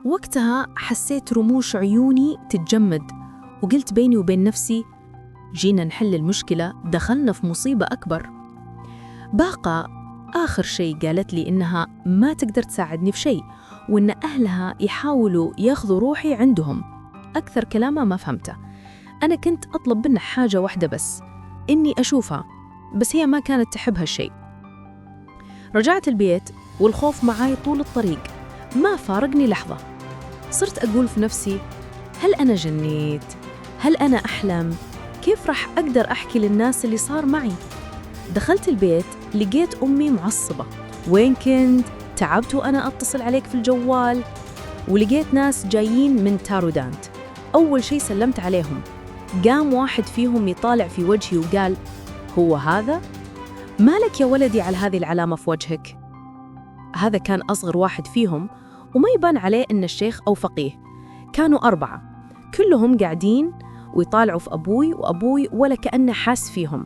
وقتها حسيت رموش عيوني تتجمد، وقلت بيني وبين نفسي جينا نحل المشكلة، دخلنا في مصيبة أكبر. باقة آخر شيء قالت لي إنها ما تقدر تساعدني في شيء، وإن أهلها يحاولوا ياخذوا روحي عندهم. أكثر كلامها ما فهمته. أنا كنت أطلب منها حاجة واحدة بس، إني أشوفها، بس هي ما كانت تحب هالشيء. رجعت البيت والخوف معاي طول الطريق، ما فارقني لحظة. صرت أقول في نفسي هل أنا جنيت؟ هل أنا أحلم؟ كيف رح أقدر أحكي للناس اللي صار معي؟ دخلت البيت لقيت أمي معصبة. وين كنت؟ تعبت وأنا أتصل عليك في الجوال. ولقيت ناس جايين من تارودانت. أول شيء سلمت عليهم، قام واحد فيهم يطالع في وجهي وقال هو هذا؟ مالك يا ولدي على هذه العلامة في وجهك؟ هذا كان أصغر واحد فيهم، وما يبان عليه إن الشيخ أو فقيه. كانوا 4 كلهم قاعدين ويطالعوا في أبوي وأبوي ولا كأنه حاس فيهم.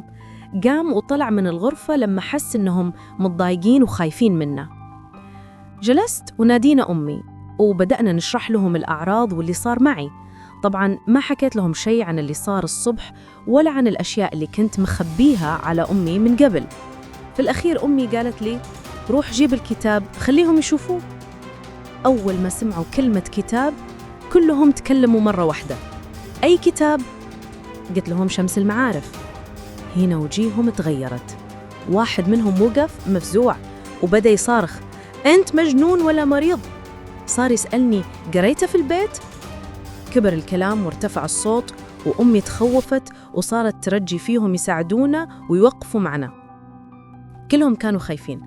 قام وطلع من الغرفة لما حس إنهم متضايقين وخايفين منه. جلست ونادينا أمي وبدأنا نشرح لهم الأعراض واللي صار معي. طبعاً ما حكيت لهم شيء عن اللي صار الصبح ولا عن الأشياء اللي كنت مخبيها على أمي من قبل. في الأخير أمي قالت لي روح جيب الكتاب خليهم يشوفوه. أول ما سمعوا كلمة كتاب كلهم تكلموا مرة واحدة. أي كتاب؟ قلت لهم شمس المعارف. هنا وجيههم تغيرت. واحد منهم وقف مفزوع وبدأ يصارخ أنت مجنون ولا مريض؟ صار يسألني قريته في البيت؟ كبر الكلام وارتفع الصوت، وأمي تخوفت وصارت ترجي فيهم يساعدونا ويوقفوا معنا. كلهم كانوا خايفين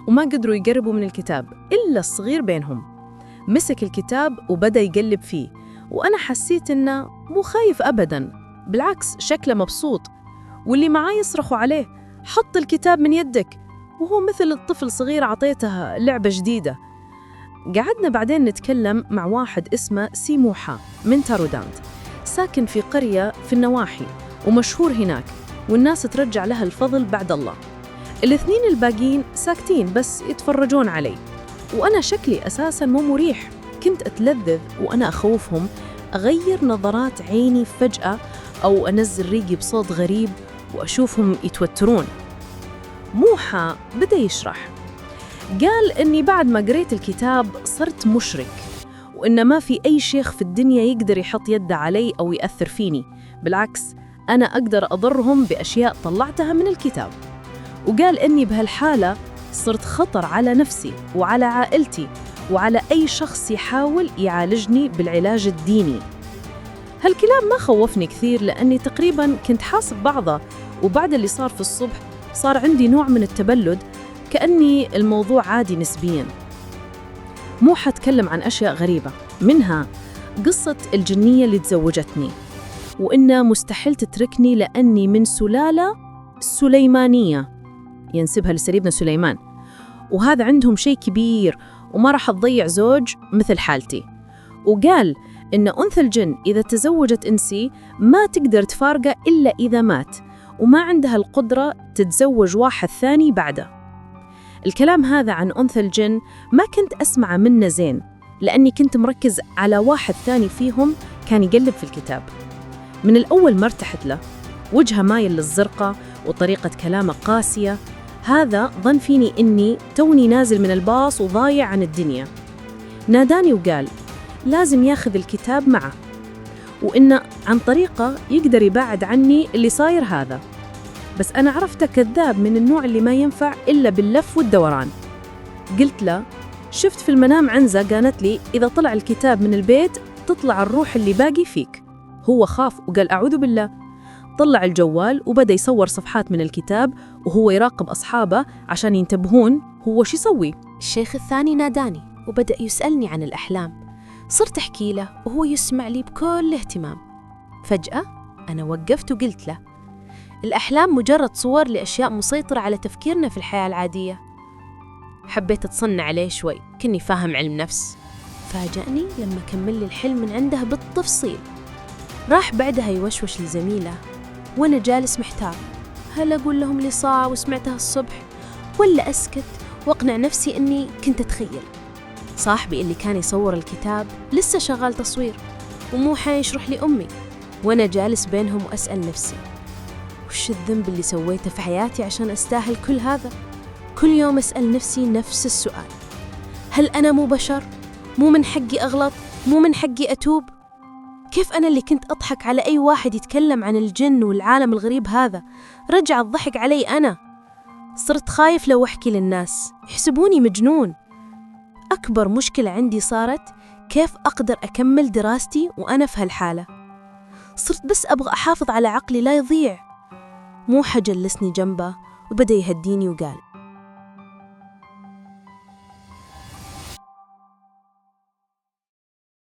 وما قدروا يقربوا من الكتاب إلا الصغير بينهم. مسك الكتاب وبدأ يقلب فيه، وأنا حسيت إنه مو خايف أبداً، بالعكس شكله مبسوط. واللي معاي يصرخوا عليه حط الكتاب من يدك، وهو مثل الطفل صغير عطيته لعبة جديدة. قعدنا بعدين نتكلم مع واحد اسمه سيموحة من تارودانت، ساكن في قرية في النواحي ومشهور هناك، والناس ترجع لها الفضل بعد الله. الاثنين الباقيين ساكتين بس يتفرجون علي، وأنا شكلي أساساً مو مريح. كنت أتلذذ وأنا أخوفهم أغير نظرات عيني فجأة أو أنزل ريقي بصوت غريب وأشوفهم يتوترون. موحى بدأ يشرح، قال إني بعد ما قريت الكتاب صرت مشرك، وإن ما في أي شيخ في الدنيا يقدر يحط يده علي أو يأثر فيني، بالعكس أنا أقدر أضرهم بأشياء طلعتها من الكتاب. وقال إني بهالحالة صرت خطر على نفسي وعلى عائلتي وعلى أي شخص يحاول يعالجني بالعلاج الديني. هالكلام ما خوفني كثير لأني تقريباً كنت حاسب بعضه، وبعد اللي صار في الصبح صار عندي نوع من التبلد، كأني الموضوع عادي نسبياً. موحى تكلم عن أشياء غريبة، منها قصة الجنية اللي تزوجتني، وإنها مستحيل تتركني لأني من سلالة سليمانية ينسبها لسيدنا سليمان، وهذا عندهم شيء كبير وما راح تضيع زوج مثل حالتي. وقال إن أنثى الجن إذا تزوجت إنسي ما تقدر تفارقه إلا إذا مات، وما عندها القدرة تتزوج واحد ثاني بعده. الكلام هذا عن أنثى الجن ما كنت أسمعه منه زين، لأني كنت مركز على واحد ثاني فيهم كان يقلب في الكتاب. من الأول ما ارتحت له، وجهه مايل للزرقة وطريقة كلامه قاسية. هذا ظن فيني إني توني نازل من الباص وضايع عن الدنيا. ناداني وقال لازم ياخذ الكتاب معه، وإنه عن طريقة يقدر يبعد عني اللي صاير هذا. بس أنا عرفته كذاب من النوع اللي ما ينفع إلا باللف والدوران. قلت له شفت في المنام عنزة قالت لي إذا طلع الكتاب من البيت تطلع الروح اللي باقي فيك. هو خاف وقال أعوذ بالله. طلع الجوال وبدأ يصور صفحات من الكتاب وهو يراقب أصحابه عشان ينتبهون هو شو يسوي. الشيخ الثاني ناداني وبدأ يسألني عن الأحلام. صرت أحكي له وهو يسمع لي بكل اهتمام. فجأة أنا وقفت وقلت له الأحلام مجرد صور لأشياء مسيطرة على تفكيرنا في الحياة العادية. حبيت أتصنع عليه شوي كني فاهم علم نفس. فاجأني لما كمل لي الحلم من عنده بالتفصيل. راح بعدها يوشوش لزميله وأنا جالس محتار، هل أقول لهم اللي صار وسمعتها الصبح ولا أسكت وأقنع نفسي أني كنت أتخيل. صاحبي اللي كان يصور الكتاب لسه شغال تصوير، ومو حيشرح لي أمي، وأنا جالس بينهم وأسأل نفسي وش الذنب اللي سويته في حياتي عشان أستاهل كل هذا؟ كل يوم أسأل نفسي نفس السؤال: هل أنا مو بشر؟ مو من حقي أغلط؟ مو من حقي أتوب؟ كيف أنا اللي كنت أضحك على أي واحد يتكلم عن الجن والعالم الغريب هذا رجع الضحك علي أنا؟ صرت خايف لو أحكي للناس يحسبوني مجنون. أكبر مشكلة عندي صارت كيف أقدر أكمل دراستي وأنا في هالحالة. صرت بس أبغى أحافظ على عقلي لا يضيع. موحى جلسني جنبه وبدأ يهديني وقال: